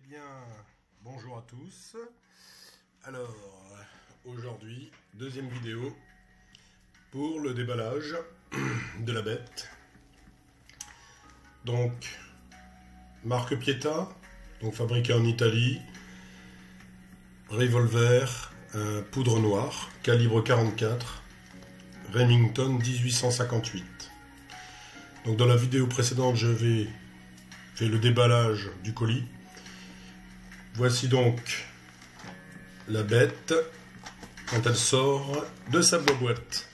bien, bonjour à tous. Alors, aujourd'hui, deuxième vidéo pour le déballage de la bête. Donc, marque Pieta, donc fabriquée en Italie, revolver, poudre noire, calibre 44, Remington 1858. Donc dans la vidéo précédente, j'avais fait le déballage du colis. Voici donc la bête quand elle sort de sa boîte.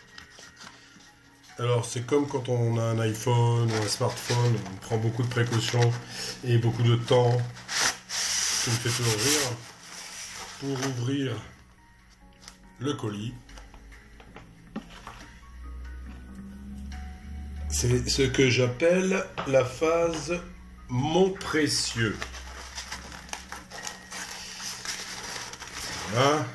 Alors c'est comme quand on a un iPhone ou un smartphone, on prend beaucoup de précautions et beaucoup de temps, ce qui me fait toujours rire, pour ouvrir le colis. C'est ce que j'appelle la phase mon précieux. Voilà.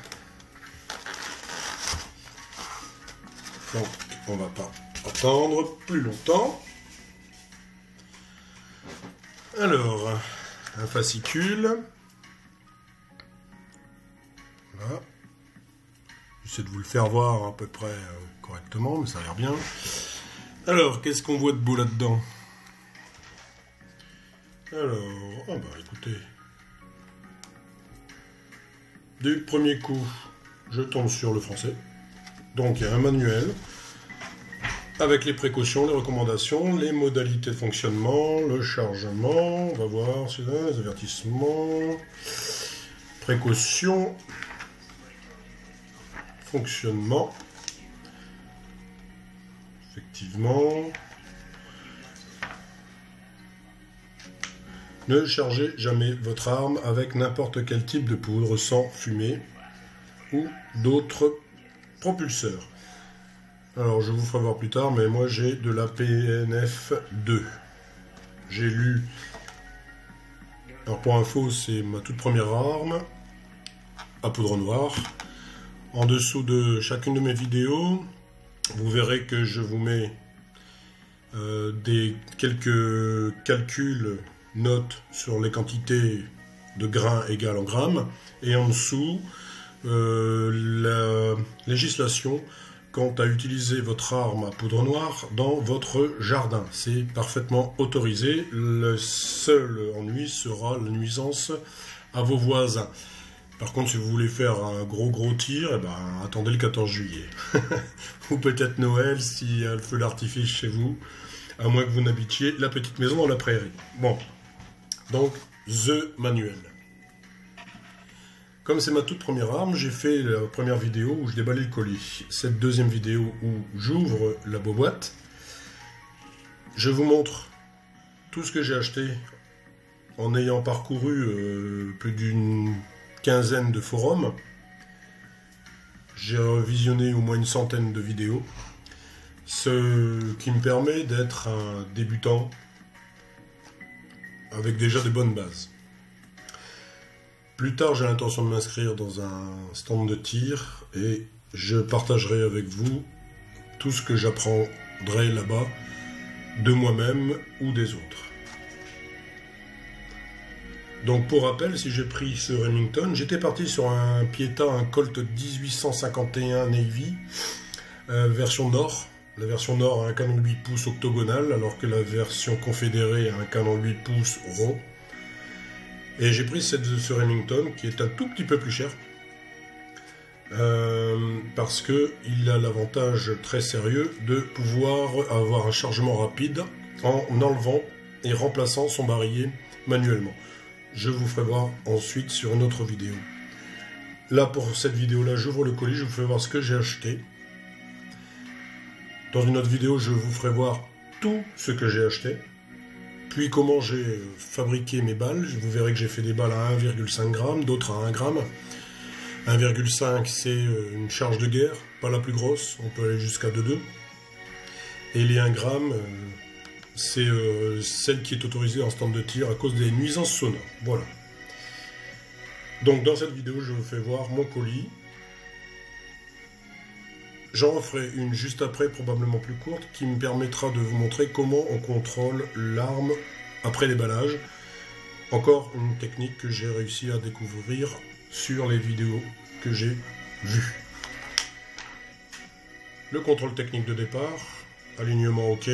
Donc, on va pas attendre plus longtemps. Alors, un fascicule. Voilà. J'essaie de vous le faire voir à peu près correctement, mais ça a l'air bien. Alors, qu'est-ce qu'on voit de beau là-dedans? Alors, ah bah écoutez, du premier coup, je tombe sur le français. Donc il y a un manuel avec les précautions, les recommandations, les modalités de fonctionnement, le chargement, on va voir, c'est là, les avertissements, précautions, fonctionnement, effectivement. Ne chargez jamais votre arme avec n'importe quel type de poudre sans fumée ou d'autres propulseurs. Alors je vous ferai voir plus tard, mais moi j'ai de la PNF 2. J'ai lu... Alors pour info, c'est ma toute première arme à poudre noire. En dessous de chacune de mes vidéos, vous verrez que je vous mets quelques calculs, notes sur les quantités de grains égales en grammes, et en dessous la législation quant à utiliser votre arme à poudre noire dans votre jardin. C'est parfaitement autorisé. Le seul ennui sera la nuisance à vos voisins. Par contre, si vous voulez faire un gros tir, eh ben, attendez le 14 juillet. Ou peut-être Noël si il y a le feu d'artifice chez vous, à moins que vous n'habitiez la petite maison dans la prairie. Bon, donc, The Manuel. Comme c'est ma toute première arme, j'ai fait la première vidéo où je déballais le colis. Cette deuxième vidéo où j'ouvre la boîte, je vous montre tout ce que j'ai acheté en ayant parcouru plus d'une quinzaine de forums. J'ai visionné au moins une centaine de vidéos, ce qui me permet d'être un débutant avec déjà de bonnes bases. Plus tard, j'ai l'intention de m'inscrire dans un stand de tir et je partagerai avec vous tout ce que j'apprendrai là-bas de moi-même ou des autres. Donc pour rappel, si j'ai pris ce Remington, j'étais parti sur un Pieta, un Colt 1851 Navy, version Nord. La version Nord a un canon de 8 pouces octogonal, alors que la version Confédérée a un canon de 8 pouces rond. Et j'ai pris ce Remington, qui est un tout petit peu plus cher, parce qu'il a l'avantage très sérieux de pouvoir avoir un chargement rapide en enlevant et remplaçant son barillet manuellement. Je vous ferai voir ensuite sur une autre vidéo. Là, pour cette vidéo-là, j'ouvre le colis, je vous fais voir ce que j'ai acheté. Dans une autre vidéo, je vous ferai voir tout ce que j'ai acheté. Puis comment j'ai fabriqué mes balles. Vous verrez que j'ai fait des balles à 1,5 g, d'autres à 1 g. 1,5 c'est une charge de guerre, pas la plus grosse, on peut aller jusqu'à 2,2. Et les 1 g, c'est celle qui est autorisée en stand de tir à cause des nuisances sonores. Voilà. Donc dans cette vidéo, je vous fais voir mon colis. J'en referai une juste après, probablement plus courte, qui me permettra de vous montrer comment on contrôle l'arme après déballage. Encore une technique que j'ai réussi à découvrir sur les vidéos que j'ai vues. Le contrôle technique de départ, alignement OK.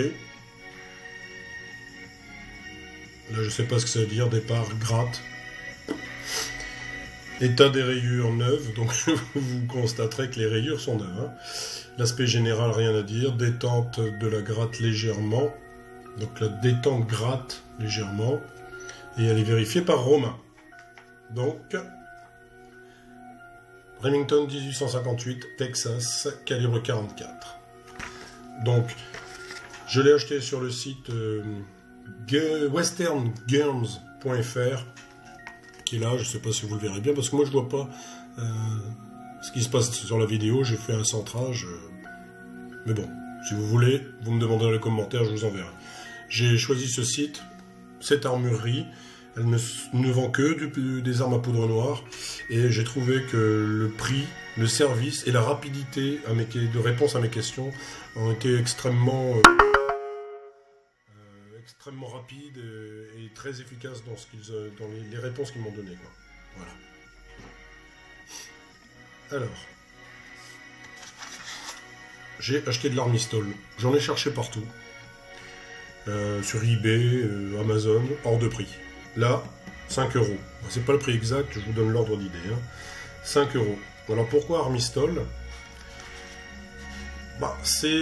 Là, je sais pas ce que ça veut dire, départ, gratte. État des rayures neuves, donc vous constaterez que les rayures sont neuves. Hein. L'aspect général, rien à dire. Détente de la gratte légèrement. Donc la détente gratte légèrement. Et elle est vérifiée par Romain. Donc, Remington 1858, Texas, calibre 44. Donc, je l'ai acheté sur le site westernguns.fr, qui est là, je ne sais pas si vous le verrez bien, parce que moi je ne vois pas ce qui se passe sur la vidéo, j'ai fait un centrage, mais bon, si vous voulez, vous me demandez dans les commentaires, je vous enverrai. J'ai choisi ce site, cette armurerie, elle ne vend que des armes à poudre noire, et j'ai trouvé que le prix, le service et la rapidité de réponse à mes questions ont été extrêmement rapides et très efficaces dans les réponses qu'ils m'ont données. Voilà. Alors, j'ai acheté de l'armistol. J'en ai cherché partout. Sur eBay, Amazon, hors de prix. Là, 5 €. C'est pas le prix exact, je vous donne l'ordre d'idée. Hein. 5 €. Alors pourquoi armistol ? C'est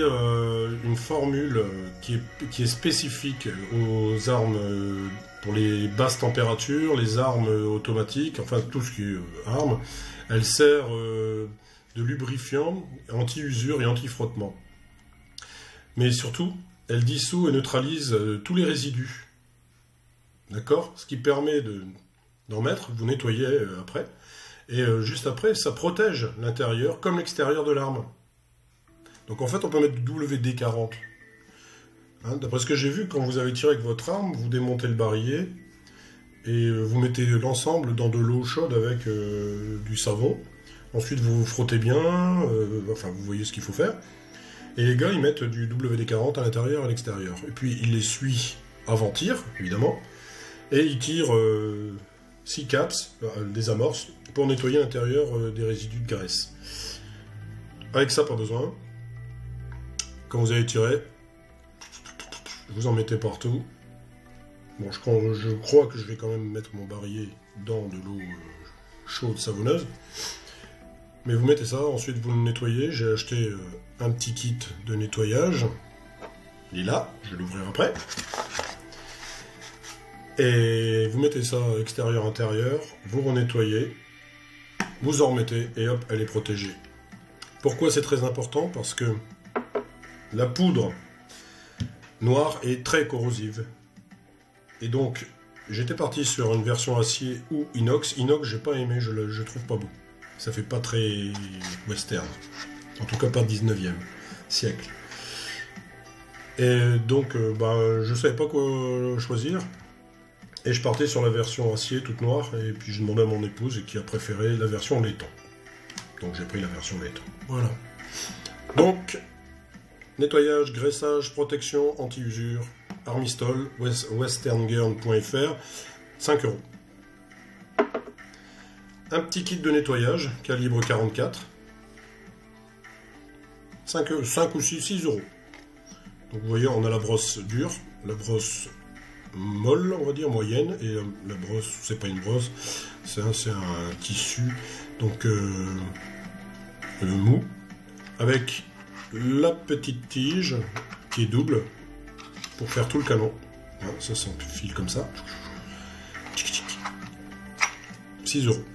une formule qui est spécifique aux armes pour les basses températures, les armes automatiques, enfin tout ce qui est arme. Elle sert de lubrifiant, anti-usure et anti-frottement. Mais surtout, elle dissout et neutralise tous les résidus. D'accord ? Ce qui permet d'en mettre, vous nettoyez après. Et juste après, ça protège l'intérieur comme l'extérieur de l'arme. Donc en fait, on peut mettre du WD-40. Hein, d'après ce que j'ai vu, quand vous avez tiré avec votre arme, vous démontez le barillet et vous mettez l'ensemble dans de l'eau chaude avec du savon. Ensuite, vous frottez bien, enfin vous voyez ce qu'il faut faire. Et les gars, ils mettent du WD-40 à l'intérieur et à l'extérieur. Et puis, ils l'essuient avant tir, évidemment. Et ils tirent 6 caps, des amorces, pour nettoyer l'intérieur des résidus de graisse. Avec ça, pas besoin. Quand vous avez tiré, vous en mettez partout. Bon, je crois que je vais quand même mettre mon barillet dans de l'eau chaude savonneuse. Mais vous mettez ça, ensuite vous le nettoyez. J'ai acheté un petit kit de nettoyage. Il est là, je vais l'ouvrir après. Et vous mettez ça extérieur-intérieur, vous renettoyez, vous en remettez et hop, elle est protégée. Pourquoi c'est très important ? Parce que la poudre noire est très corrosive. Et donc, j'étais parti sur une version acier ou inox. Inox, j'ai pas aimé, je trouve pas beau. Ça fait pas très western. En tout cas, pas 19e siècle. Et donc, je savais pas quoi choisir. Et je partais sur la version acier toute noire. Et puis, je demandais à mon épouse qui a préféré la version laiton. Donc, j'ai pris la version laiton. Voilà. Donc, nettoyage, graissage, protection, anti-usure, armistol, westernguns.fr, 5 €. Un petit kit de nettoyage, calibre 44, 5 ou 6 €. Donc vous voyez, on a la brosse dure, la brosse molle, on va dire, moyenne, et la brosse, c'est pas une brosse, c'est un tissu, donc mou, avec la petite tige qui est double pour faire tout le canon. Hein, ça s'enfile comme ça. 6 €.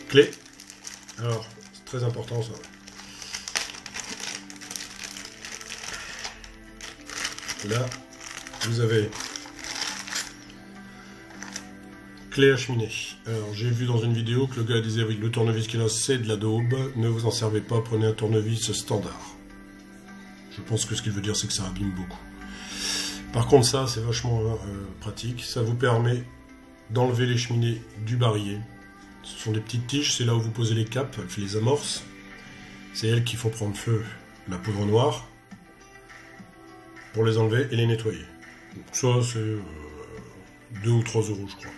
Clé. Alors, c'est très important ça. Là, vous avez clé à cheminée. Alors, j'ai vu dans une vidéo que le gars disait oui, le tournevis qu'il a, c'est de la daube. Ne vous en servez pas, prenez un tournevis standard. Je pense que ce qu'il veut dire, c'est que ça abîme beaucoup. Par contre, ça, c'est vachement pratique. Ça vous permet d'enlever les cheminées du barillet. Ce sont des petites tiges, c'est là où vous posez les capes, elle fait les amorces. C'est elles qui font prendre feu la poudre noire. pour les enlever et les nettoyer. Donc ça c'est 2 ou 3 euros je crois.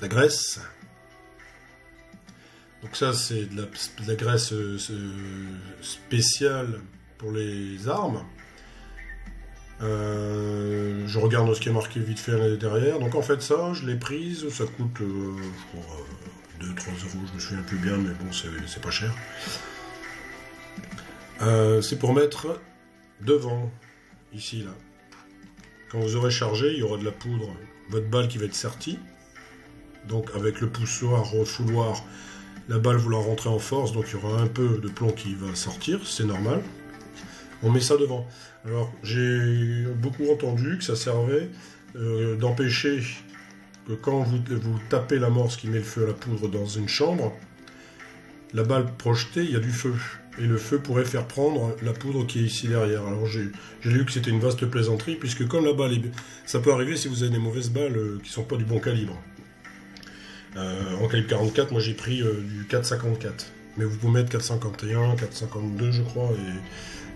La graisse. Donc ça c'est de la graisse spéciale pour les armes. Je regarde ce qui est marqué vite fait derrière. Donc en fait ça, je l'ai prise, ça coûte je crois 2-3 euros, je me souviens plus bien, mais bon c'est pas cher. C'est pour mettre devant, ici là. Quand vous aurez chargé, il y aura de la poudre, votre balle qui va être sertie. Donc avec le poussoir au fouloir, la balle vous la rentrez en force, donc il y aura un peu de plomb qui va sortir, c'est normal. On met ça devant. Alors, j'ai beaucoup entendu que ça servait d'empêcher que quand vous tapez l'amorce qui met le feu à la poudre dans une chambre, la balle projetée, il y a du feu. Et le feu pourrait faire prendre la poudre qui est ici derrière. Alors, j'ai lu que c'était une vaste plaisanterie, puisque comme la balle ça peut arriver si vous avez des mauvaises balles qui ne sont pas du bon calibre. En calibre 44, moi j'ai pris du 4,54. Mais vous pouvez mettre 4,51, 4,52 je crois,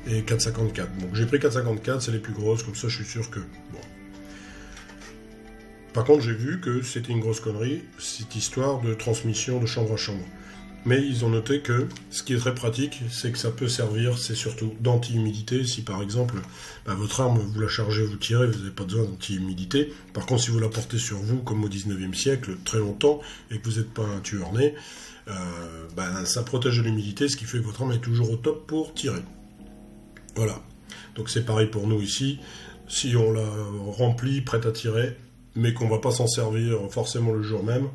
et 4,54. Donc j'ai pris 4,54, c'est les plus grosses, comme ça je suis sûr que... Bon. Par contre j'ai vu que c'était une grosse connerie, cette histoire de transmission de chambre à chambre. Mais ils ont noté que ce qui est très pratique, c'est que ça peut servir, c'est surtout d'anti-humidité. Si par exemple, votre arme, vous la chargez, vous tirez, vous n'avez pas besoin d'anti-humidité. Par contre, si vous la portez sur vous, comme au 19e siècle, très longtemps, et que vous n'êtes pas un tueur-né, ça protège de l'humidité, ce qui fait que votre arme est toujours au top pour tirer. Voilà. Donc c'est pareil pour nous ici. Si on la remplit, prête à tirer, mais qu'on ne va pas s'en servir forcément le jour même,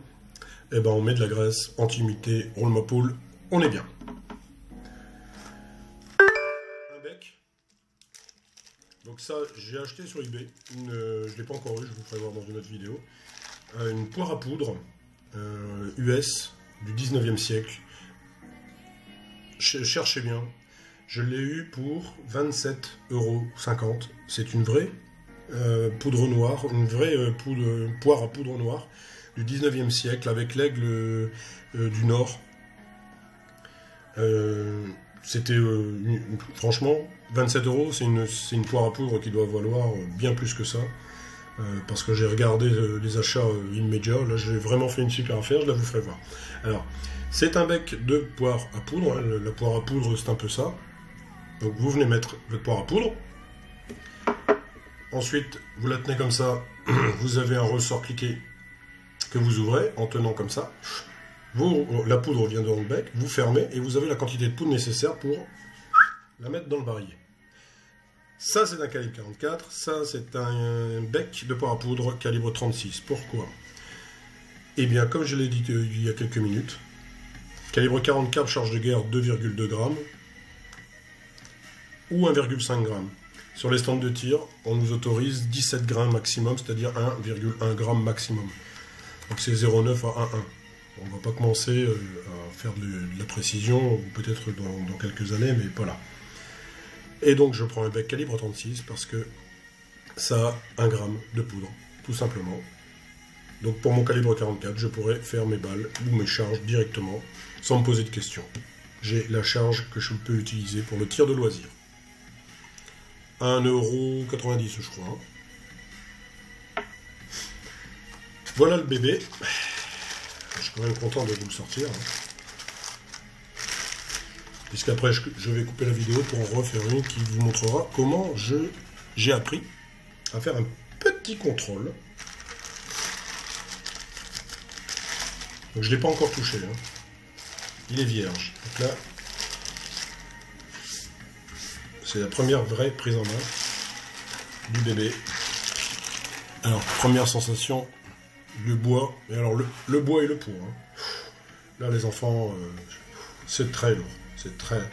eh ben on met de la graisse, anti-humidité, roule ma poule, on est bien. Un bec. Donc ça, j'ai acheté sur eBay. Je ne l'ai pas encore eu, je vous ferai voir dans une autre vidéo. Une poire à poudre US du 19e siècle. Cherchez bien. Je l'ai eu pour 27,50 €. C'est une vraie poudre noire, une vraie poire à poudre noire du 19e siècle avec l'aigle du Nord. C'était franchement 27 €, c'est une poire à poudre qui doit valoir bien plus que ça. Parce que j'ai regardé les achats immédiats, là j'ai vraiment fait une super affaire, je la vous ferai voir. Alors, c'est un bec de poire à poudre, hein, la poire à poudre c'est un peu ça. Donc vous venez mettre votre poire à poudre. Ensuite, vous la tenez comme ça, vous avez un ressort cliqué que vous ouvrez en tenant comme ça. La poudre vient dans le bec, vous fermez et vous avez la quantité de poudre nécessaire pour la mettre dans le barillet. Ça c'est un calibre 44, ça c'est un bec de poire à poudre calibre 36. Pourquoi? Eh bien comme je l'ai dit il y a quelques minutes, calibre 44 charge de guerre 2,2 grammes ou 1,5 g. Sur les stands de tir, on nous autorise 17 grammes maximum, c'est-à-dire 1,1 g maximum. Donc c'est 0,9 à 1,1. On ne va pas commencer à faire de la précision, ou peut-être dans quelques années, mais pas là. Et donc je prends un bec calibre 36 parce que ça a 1 gramme de poudre, tout simplement. Donc pour mon calibre 44, je pourrais faire mes balles ou mes charges directement, sans me poser de questions. J'ai la charge que je peux utiliser pour le tir de loisir. 1,90 € je crois. Voilà le bébé. Je suis quand même content de vous le sortir. Puisqu'après je vais couper la vidéo pour en refaire une qui vous montrera comment j'ai appris à faire un petit contrôle. Donc je ne l'ai pas encore touché. Hein. Il est vierge. Donc là, c'est la première vraie prise en main du bébé. Alors, première sensation, le bois. Et alors, le bois et le poids. Hein. Là, les enfants, c'est très lourd. C'est très lourd.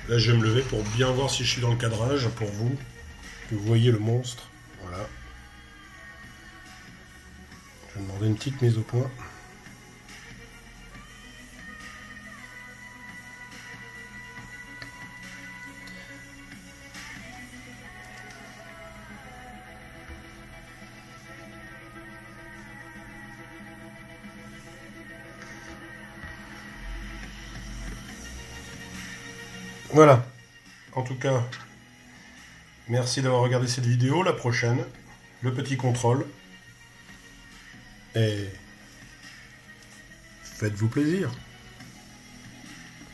Là, je vais me lever pour bien voir si je suis dans le cadrage, pour vous, que vous voyez le monstre. Voilà. Je vais demander une petite mise au point. Voilà. En tout cas, merci d'avoir regardé cette vidéo. La prochaine, le petit contrôle. Et faites-vous plaisir.